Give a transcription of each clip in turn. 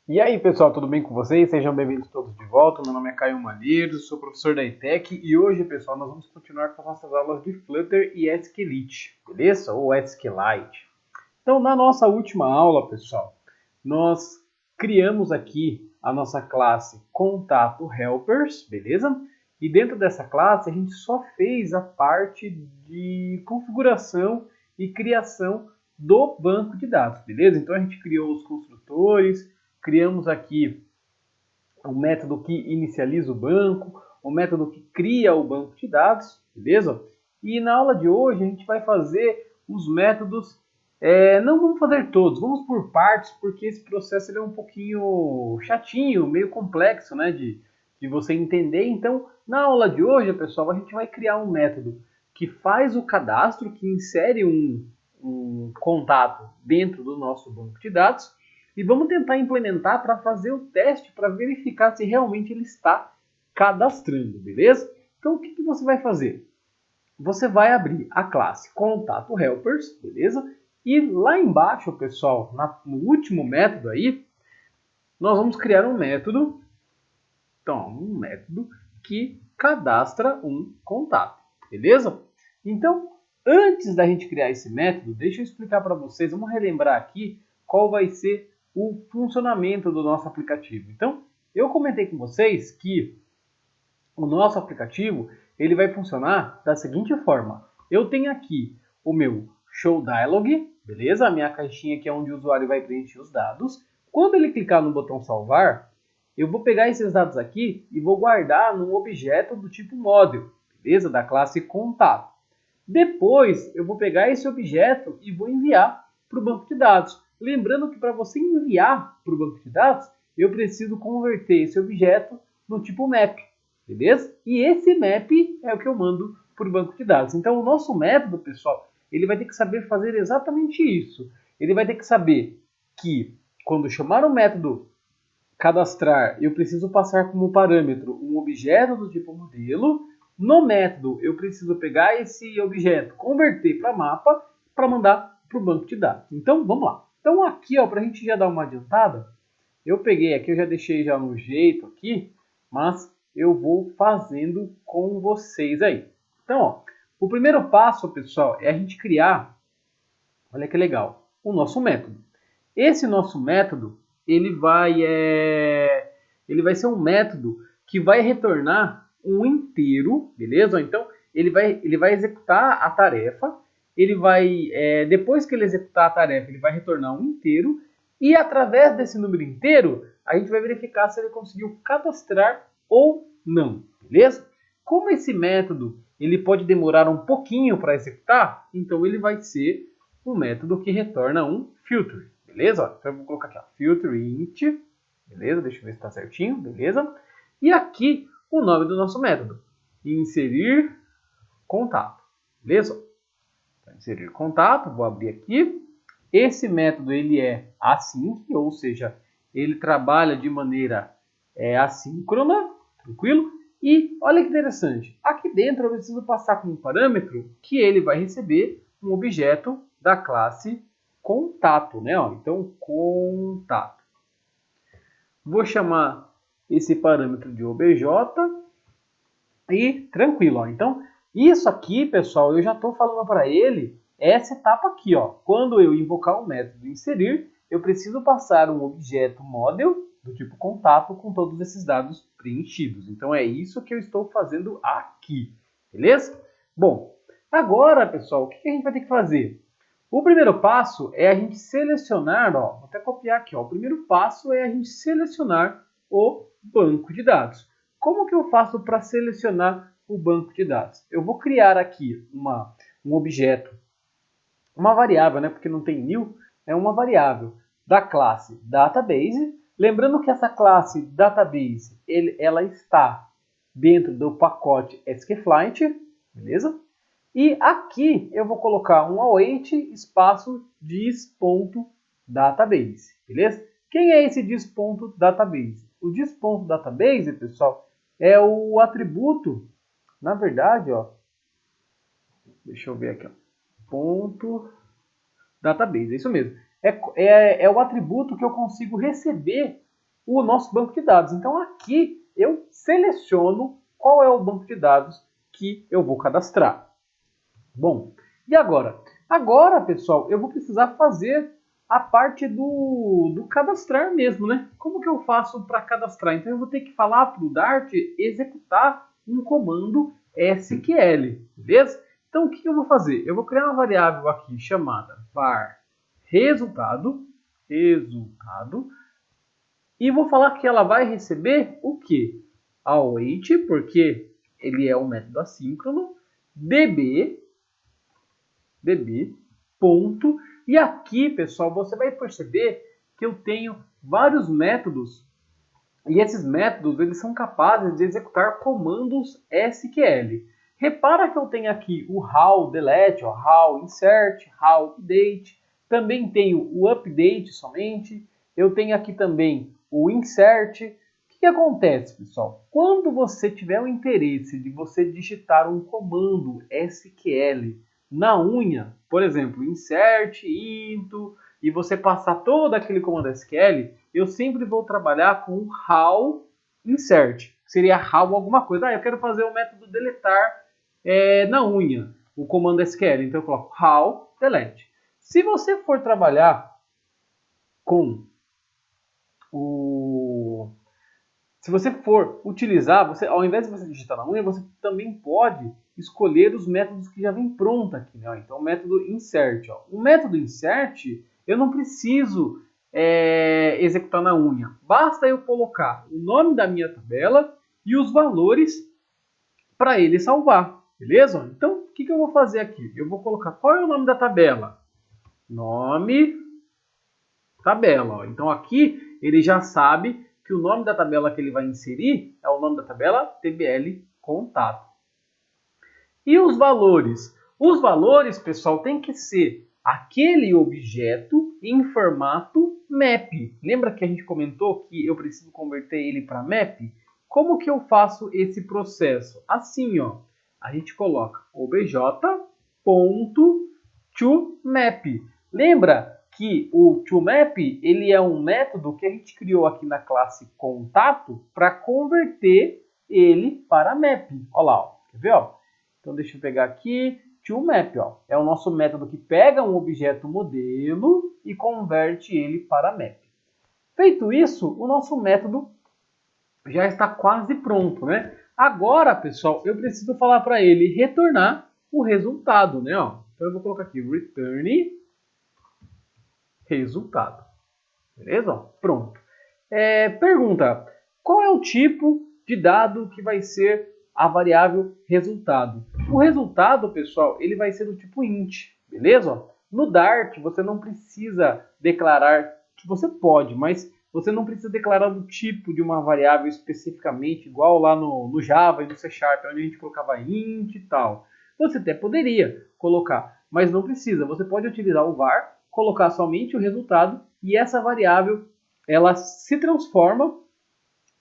E aí, pessoal, tudo bem com vocês? Sejam bem-vindos todos de volta. Meu nome é Caio Malheiro, sou professor da ETEC e hoje, pessoal, nós vamos continuar com as nossas aulas de Flutter e SQLite, beleza? Ou SQLite. Então, na nossa última aula, pessoal, nós criamos aqui a nossa classe Contato Helpers, beleza? E dentro dessa classe a gente só fez a parte de configuração e criação do banco de dados, beleza? Então a gente criou os construtores, criamos aqui o método que inicializa o banco, o método que cria o banco de dados, beleza? E na aula de hoje a gente vai fazer os métodos, não vamos fazer todos, vamos por partes, porque esse processo ele é um pouquinho chatinho, meio complexo, né, de você entender. Então, na aula de hoje, pessoal, a gente vai criar um método que faz o cadastro, que insere um contato dentro do nosso banco de dados, e vamos tentar implementar para fazer o teste para verificar se realmente ele está cadastrando, beleza? Então o que você vai fazer? Você vai abrir a classe Contato Helpers, beleza? E lá embaixo, pessoal, no último método aí, nós vamos criar um método, então, um método que cadastra um contato, beleza? Então, antes da gente criar esse método, deixa eu explicar para vocês, vamos relembrar aqui qual vai ser o funcionamento do nosso aplicativo. Então, eu comentei com vocês que o nosso aplicativo ele vai funcionar da seguinte forma. Eu tenho aqui o meu Show Dialog, beleza? A minha caixinha que é onde o usuário vai preencher os dados. Quando ele clicar no botão salvar, eu vou pegar esses dados aqui e vou guardar num objeto do tipo model, beleza? Da classe contato. Depois, eu vou pegar esse objeto e vou enviar para o banco de dados. Lembrando que para você enviar para o banco de dados, eu preciso converter esse objeto no tipo map, beleza? E esse map é o que eu mando para o banco de dados. Então, o nosso método, pessoal, ele vai ter que saber fazer exatamente isso. Ele vai ter que saber que, quando chamar o método cadastrar, eu preciso passar como parâmetro um objeto do tipo modelo. No método, eu preciso pegar esse objeto, converter para mapa, para mandar para o banco de dados. Então, vamos lá. Então, aqui, para a gente já dar uma adiantada, eu peguei aqui, eu já deixei já no jeito aqui, mas eu vou fazendo com vocês aí. Então, o primeiro passo, pessoal, é a gente criar, olha que legal, o nosso método. Esse nosso método, ele vai ser um método que vai retornar um inteiro, beleza? Então, ele vai executar a tarefa, depois que ele executar a tarefa, ele vai retornar um inteiro, e através desse número inteiro, a gente vai verificar se ele conseguiu cadastrar ou não, beleza? Como esse método ele pode demorar um pouquinho para executar, então ele vai ser um método que retorna um filter, beleza? Então eu vou colocar aqui, ó, filter int, beleza? Deixa eu ver se está certinho, beleza? E aqui o nome do nosso método, inserir contato, beleza? Então, inserir contato, vou abrir aqui. Esse método ele é async, ou seja, ele trabalha de maneira assíncrona, tranquilo? E olha que interessante, aqui dentro eu preciso passar como parâmetro que ele vai receber um objeto da classe contato, né? Então, contato. Vou chamar esse parâmetro de obj e tranquilo. Então, isso aqui, pessoal, eu já estou falando para ele essa etapa aqui. Quando eu invocar o método inserir, eu preciso passar um objeto model do tipo contato com todos esses dados preenchidos. Então, é isso que eu estou fazendo aqui, beleza? Bom, agora, pessoal, o que a gente vai ter que fazer? O primeiro passo é a gente selecionar, vou até copiar aqui, o primeiro passo é a gente selecionar o banco de dados. Como que eu faço para selecionar o banco de dados? Eu vou criar aqui um objeto, uma variável, né, porque não tem new, é uma variável da classe database. Lembrando que essa classe database, ela está dentro do pacote SQLite, beleza? E aqui eu vou colocar um await espaço dis.database, beleza? Quem é esse dis.database? O dis.database, pessoal, é o atributo, na verdade, deixa eu ver aqui, ponto database, é isso mesmo. É o atributo que eu consigo receber o nosso banco de dados. Então aqui eu seleciono qual é o banco de dados que eu vou cadastrar. Bom, e agora? Agora, pessoal, eu vou precisar fazer a parte do cadastrar mesmo, né? Como que eu faço para cadastrar? Então eu vou ter que falar para o Dart executar um comando SQL, beleza? Então o que eu vou fazer? Eu vou criar uma variável aqui chamada var resultado, e vou falar que ela vai receber o quê? Await, porque ele é um método assíncrono, db, ponto, e aqui, pessoal, você vai perceber que eu tenho vários métodos, e esses métodos eles são capazes de executar comandos SQL. Repara que eu tenho aqui o how delete, how insert, how update, também tenho o update somente, eu tenho aqui também o insert. O que acontece, pessoal? Quando você tiver o interesse de você digitar um comando SQL na unha, por exemplo, insert, into, e você passar todo aquele comando SQL, eu sempre vou trabalhar com how insert. Seria how alguma coisa. Eu quero fazer o método deletar na unha, o comando SQL. Então eu coloco how delete. Se você for trabalhar com o... Se você for utilizar, ao invés de você digitar na unha, você também pode escolher os métodos que já vem pronto aqui. Né? Então, o método insert. O método insert, eu não preciso executar na unha. Basta eu colocar o nome da minha tabela e os valores para ele salvar. Beleza? Então, o que eu vou fazer aqui? Eu vou colocar qual é o nome da tabela? Nome, tabela. Ó. Então, aqui ele já sabe que o nome da tabela que ele vai inserir é o nome da tabela TBL contato. E os valores? Os valores, pessoal, tem que ser aquele objeto em formato map. Lembra que a gente comentou que eu preciso converter ele para map? Como que eu faço esse processo? Assim, ó, a gente coloca obj.toMap. Lembra que o toMap ele é um método que a gente criou aqui na classe contato para converter ele para map. Olha lá, ó. Quer ver? Ó? Então deixa eu pegar aqui toMap. Ó. É o nosso método que pega um objeto modelo e converte ele para map. Feito isso, o nosso método já está quase pronto, né? Agora, pessoal, eu preciso falar para ele retornar o resultado, né? Ó. Então eu vou colocar aqui return resultado. Beleza? Ó, pronto. Pergunta, qual é o tipo de dado que vai ser a variável resultado? O resultado, pessoal, ele vai ser do tipo int, beleza? No Dart, você não precisa declarar, você pode, mas você não precisa declarar o tipo de uma variável especificamente, igual lá no Java e no C Sharp, onde a gente colocava int e tal. Você até poderia colocar, mas não precisa. Você pode utilizar o var, colocar somente o resultado e essa variável ela se transforma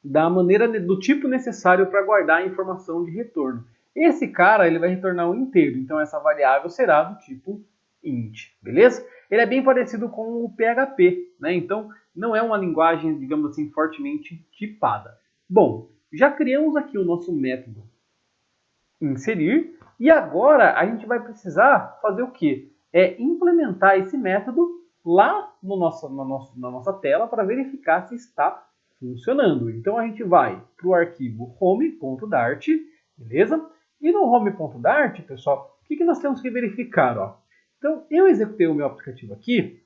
da maneira do tipo necessário para guardar a informação de retorno. Esse cara ele vai retornar um inteiro, então essa variável será do tipo int, beleza? Ele é bem parecido com o PHP, né? Então não é uma linguagem, digamos assim, fortemente tipada. Bom, já criamos aqui o nosso método inserir e agora a gente vai precisar fazer o quê? Implementar esse método lá na nossa tela para verificar se está funcionando. Então a gente vai para o arquivo home.dart, beleza? E no home.dart, pessoal, o que nós temos que verificar? Ó? Então eu executei o meu aplicativo aqui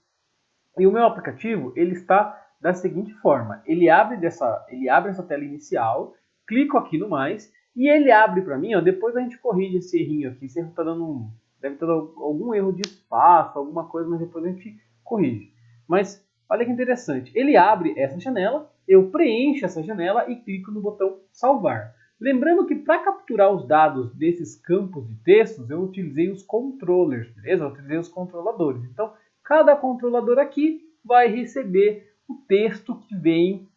e o meu aplicativo ele está da seguinte forma: ele abre essa tela inicial, clico aqui no mais e ele abre para mim. Ó, depois a gente corrige esse errinho aqui. Esse erro está dando deve estar dando algum erro de espaço, alguma coisa, mas depois a gente corrige. Mas olha que interessante. Ele abre essa janela, eu preencho essa janela e clico no botão salvar. Lembrando que para capturar os dados desses campos de textos, eu utilizei os controllers, beleza? Eu utilizei os controladores. Então, cada controlador aqui vai receber o texto que vem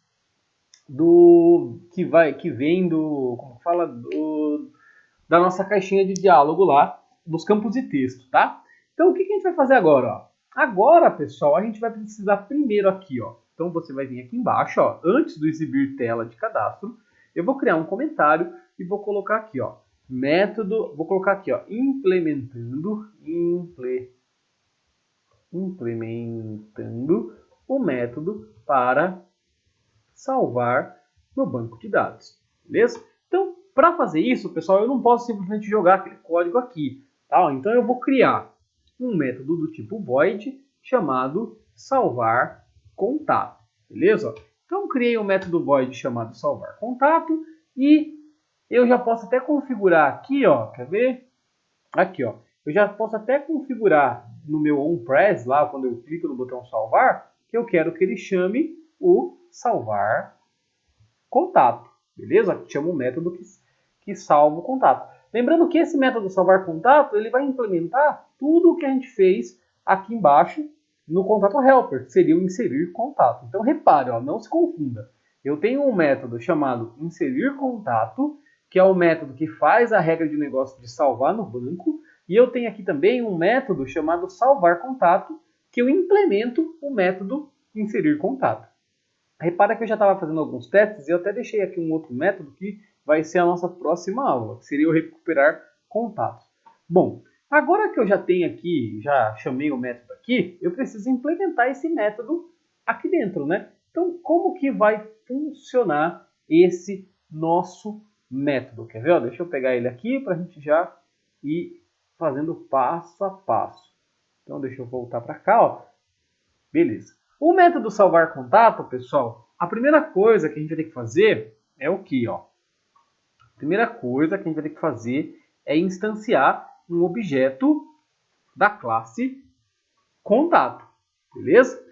da nossa caixinha de diálogo lá, dos campos de texto, tá? Então, o que a gente vai fazer agora? Ó? Agora, pessoal, a gente vai precisar primeiro aqui, ó. Então você vai vir aqui embaixo, ó, antes do exibir tela de cadastro, eu vou criar um comentário e vou colocar aqui, ó, método, vou colocar aqui, ó, implementando o método para salvar no banco de dados, beleza? Então, para fazer isso, pessoal, eu não posso simplesmente jogar aquele código aqui, tá? Então eu vou criar um método do tipo void chamado salvar contato, beleza? Então criei um método void chamado salvar contato e eu já posso até configurar aqui, ó, quer ver? Aqui, ó, eu já posso até configurar no meu onPress lá, quando eu clico no botão salvar, que eu quero que ele chame o salvar contato, beleza? Chama um método que salva o contato. Lembrando que esse método salvar contato, ele vai implementar tudo o que a gente fez aqui embaixo no contato helper, que seria o inserir contato. Então repare, ó, não se confunda. Eu tenho um método chamado inserir contato, que é o método que faz a regra de negócio de salvar no banco, e eu tenho aqui também um método chamado salvar contato, que eu implemento o método inserir contato. Repara que eu já estava fazendo alguns testes e eu até deixei aqui um outro método que vai ser a nossa próxima aula, que seria o recuperar contatos. Bom, agora que eu já tenho aqui, já chamei o método aqui, eu preciso implementar esse método aqui dentro, né? Então, como que vai funcionar esse nosso método? Quer ver? Deixa eu pegar ele aqui para a gente já ir fazendo passo a passo. Então, deixa eu voltar para cá, ó. Beleza. O método salvar contato, pessoal, a primeira coisa que a gente vai ter que fazer é o que, ó? A primeira coisa que a gente vai ter que fazer é instanciar um objeto da classe contato, beleza?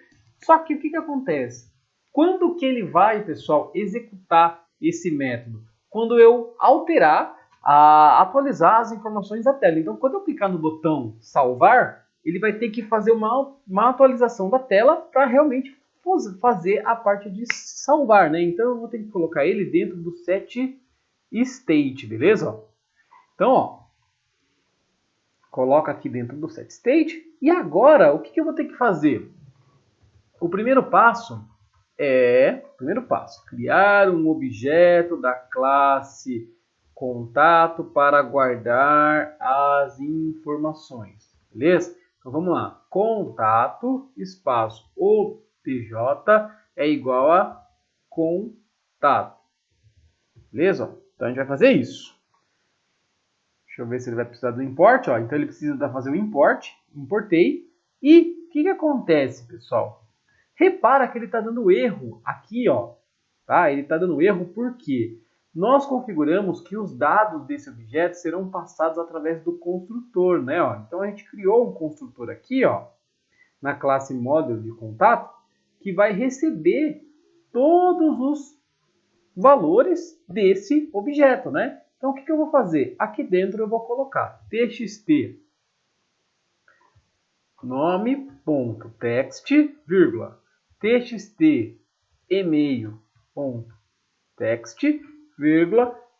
Só que o que acontece? Quando que ele vai, pessoal, executar esse método? Quando eu alterar, atualizar as informações da tela. Então, quando eu clicar no botão salvar, ele vai ter que fazer uma atualização da tela para realmente fazer a parte de salvar, né? Então, eu vou ter que colocar ele dentro do set state, beleza? Então, ó, coloca aqui dentro do set state. E agora, o que eu vou ter que fazer? O primeiro passo é, criar um objeto da classe contato para guardar as informações, beleza? Então vamos lá, contato, espaço obj é igual a contato, beleza? Então a gente vai fazer isso. Deixa eu ver se ele vai precisar do import, ó. Então ele precisa fazer o import, importei. E o que acontece, pessoal? Repara que ele está dando erro aqui, ó. Tá? Ele está dando erro porque nós configuramos que os dados desse objeto serão passados através do construtor, né? Ó. Então a gente criou um construtor aqui, ó, na classe model de contato, que vai receber todos os valores desse objeto, né? Então o que eu vou fazer? Aqui dentro eu vou colocar txt nome.text, txt e-mail.text,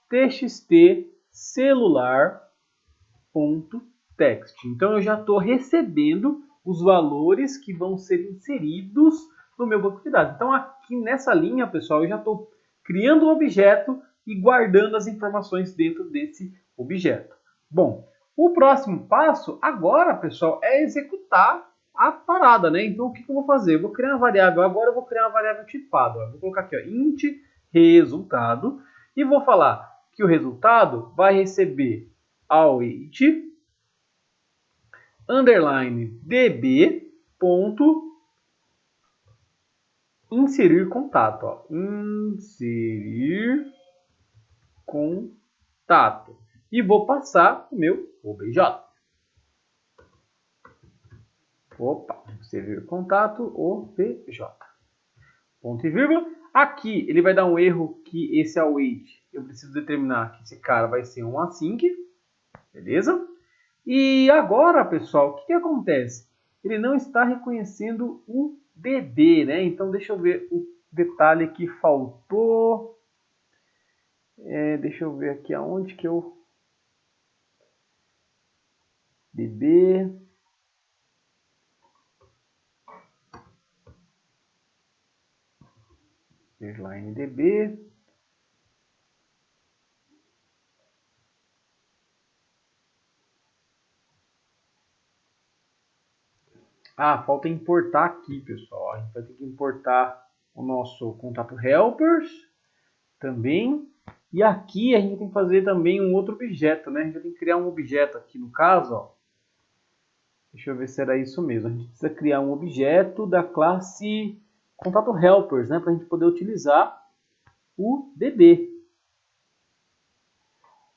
txt celular.text. Então eu já estou recebendo os valores que vão ser inseridos no meu banco de dados. Então aqui nessa linha, pessoal, eu já estou criando um objeto e guardando as informações dentro desse objeto. Bom, o próximo passo agora, pessoal, é executar a parada, né? Então o que eu vou fazer? Eu vou criar uma variável, agora eu vou criar uma variável tipada. Vou colocar aqui, ó, int resultado, e vou falar que o resultado vai receber await underline db ponto inserir contato, ó. Inserir contato. E vou passar o meu obj. Opa, inserir contato, obj. Ponto e vírgula. Aqui ele vai dar um erro que esse await, eu preciso determinar que esse cara vai ser um async, beleza? E agora, pessoal, o que acontece? Ele não está reconhecendo o DB, né? Então, deixa eu ver o detalhe que faltou. Deixa eu ver aqui aonde que eu... DB... underline DB. Ah, falta importar aqui, pessoal. A gente vai ter que importar o nosso contato helpers também. E aqui a gente tem que fazer também um outro objeto, né? A gente vai ter que criar um objeto aqui no caso, ó. Deixa eu ver se era isso mesmo. A gente precisa criar um objeto da classe contato helpers, né? Para a gente poder utilizar o DB.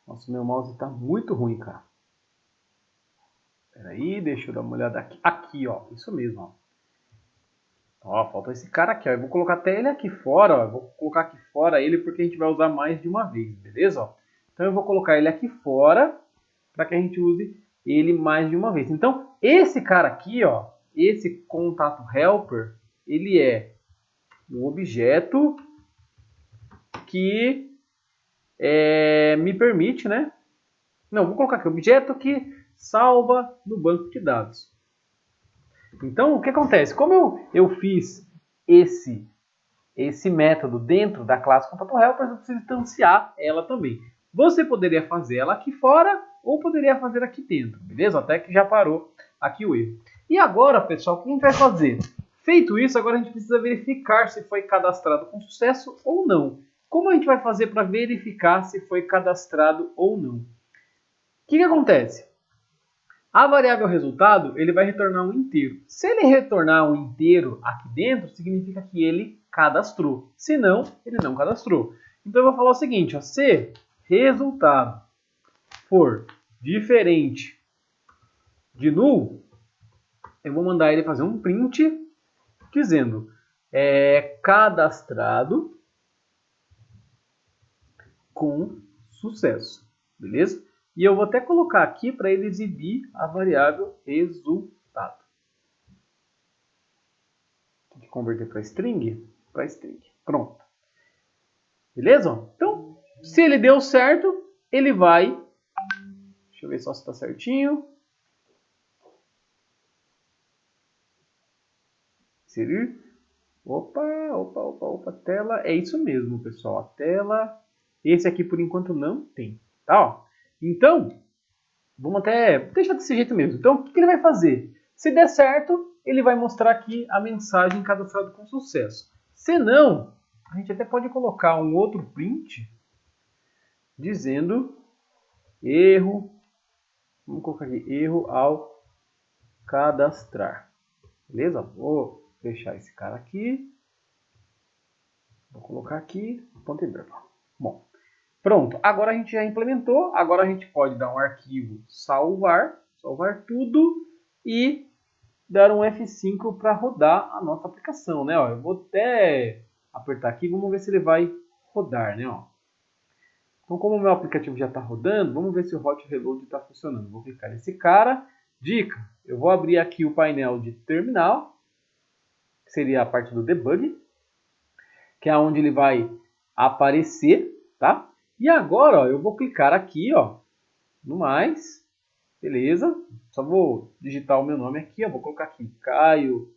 Nossa, meu mouse está muito ruim, cara. Espera aí, deixa eu dar uma olhada aqui. Aqui, ó. Isso mesmo, ó. Ó, falta esse cara aqui, ó. Eu vou colocar até ele aqui fora, ó. Eu vou colocar aqui fora ele porque a gente vai usar mais de uma vez, beleza? Ó. Então eu vou colocar ele aqui fora para que a gente use ele mais de uma vez. Então, esse cara aqui, ó, esse contato helper, ele é um objeto que me permite, né? Não, vou colocar aqui, objeto que salva no banco de dados. Então, o que acontece? Como eu fiz esse método dentro da classe contato helpers, eu preciso instanciar ela também. Você poderia fazer ela aqui fora ou poderia fazer aqui dentro, beleza? Até que já parou aqui o erro. E agora, pessoal, o que a gente vai fazer? Feito isso, agora a gente precisa verificar se foi cadastrado com sucesso ou não. Como a gente vai fazer para verificar se foi cadastrado ou não? O que acontece? A variável resultado, ele vai retornar um inteiro. Se ele retornar um inteiro aqui dentro, significa que ele cadastrou. Se não, ele não cadastrou. Então eu vou falar o seguinte, ó, se resultado for diferente de null, eu vou mandar ele fazer um print dizendo cadastrado com sucesso, beleza? E eu vou até colocar aqui para ele exibir a variável resultado. Tem que converter para string? Para string. Pronto. Beleza? Então, se ele deu certo, ele vai... Deixa eu ver só se está certinho. Inserir. Opa, tela. É isso mesmo, pessoal. A tela. Esse aqui, por enquanto, não tem. Tá, ó. Então, vamos até deixar desse jeito mesmo. Então, o que ele vai fazer? Se der certo, ele vai mostrar aqui a mensagem cadastrado com sucesso. Se não, a gente até pode colocar um outro print dizendo erro. Vamos colocar aqui, erro ao cadastrar. Beleza? Vou fechar esse cara aqui. Vou colocar aqui, ponto e vírgula. Bom, pronto. Agora a gente já implementou. Agora a gente pode dar um arquivo salvar tudo e dar um F5 para rodar a nossa aplicação, né? Ó, eu vou até apertar aqui, vamos ver se ele vai rodar, né? Ó. Então, como o meu aplicativo já está rodando, vamos ver se o Hot Reload está funcionando. Vou clicar nesse cara. Dica, eu vou abrir aqui o painel de terminal, que seria a parte do debug, que é onde ele vai aparecer, tá? E agora, ó, eu vou clicar aqui, ó, no mais, beleza? Só vou digitar o meu nome aqui, ó, vou colocar aqui Caio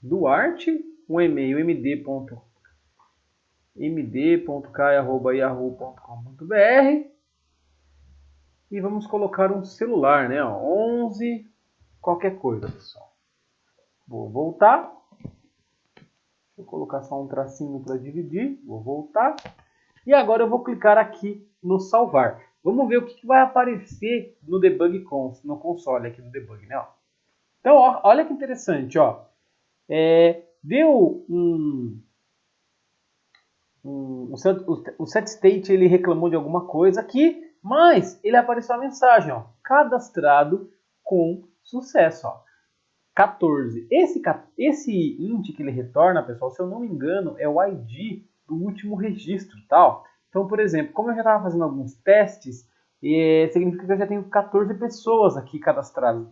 Duarte, um e-mail md.caio@yahoo.com.br e vamos colocar um celular, né? Ó, 11, qualquer coisa, pessoal. Vou voltar. Vou colocar só um tracinho para dividir. Vou voltar. E agora eu vou clicar aqui no salvar. Vamos ver o que vai aparecer no debug no console aqui do debug, né? Ó. Então, ó, olha que interessante, ó. Deu o setState ele reclamou de alguma coisa aqui, mas ele apareceu a mensagem, ó, cadastrado com sucesso, ó, 14. Esse int que ele retorna, pessoal, se eu não me engano, é o ID do último registro, tá? Então, por exemplo, como eu já estava fazendo alguns testes, significa que eu já tenho 14 pessoas aqui cadastradas.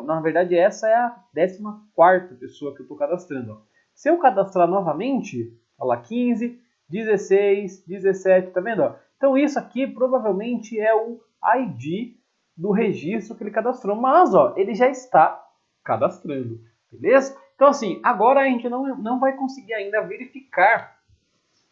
Na verdade, essa é a 14ª pessoa que eu estou cadastrando. Ó. Se eu cadastrar novamente, olha lá, 15, 16, 17, tá vendo? Ó? Então isso aqui provavelmente é o ID do registro que ele cadastrou, mas ó, ele já está cadastrando, beleza? Então, assim, agora a gente não vai conseguir ainda verificar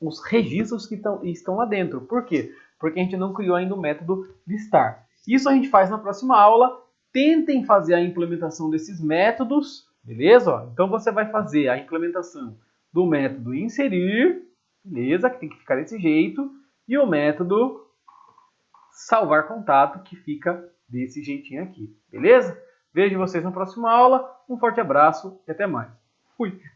os registros que estão lá dentro. Por quê? Porque a gente não criou ainda o método listar. Isso a gente faz na próxima aula. Tentem fazer a implementação desses métodos, beleza? Então você vai fazer a implementação do método inserir, beleza? Que tem que ficar desse jeito. E o método salvar contato, que fica desse jeitinho aqui, beleza? Vejo vocês na próxima aula. Um forte abraço e até mais. Fui!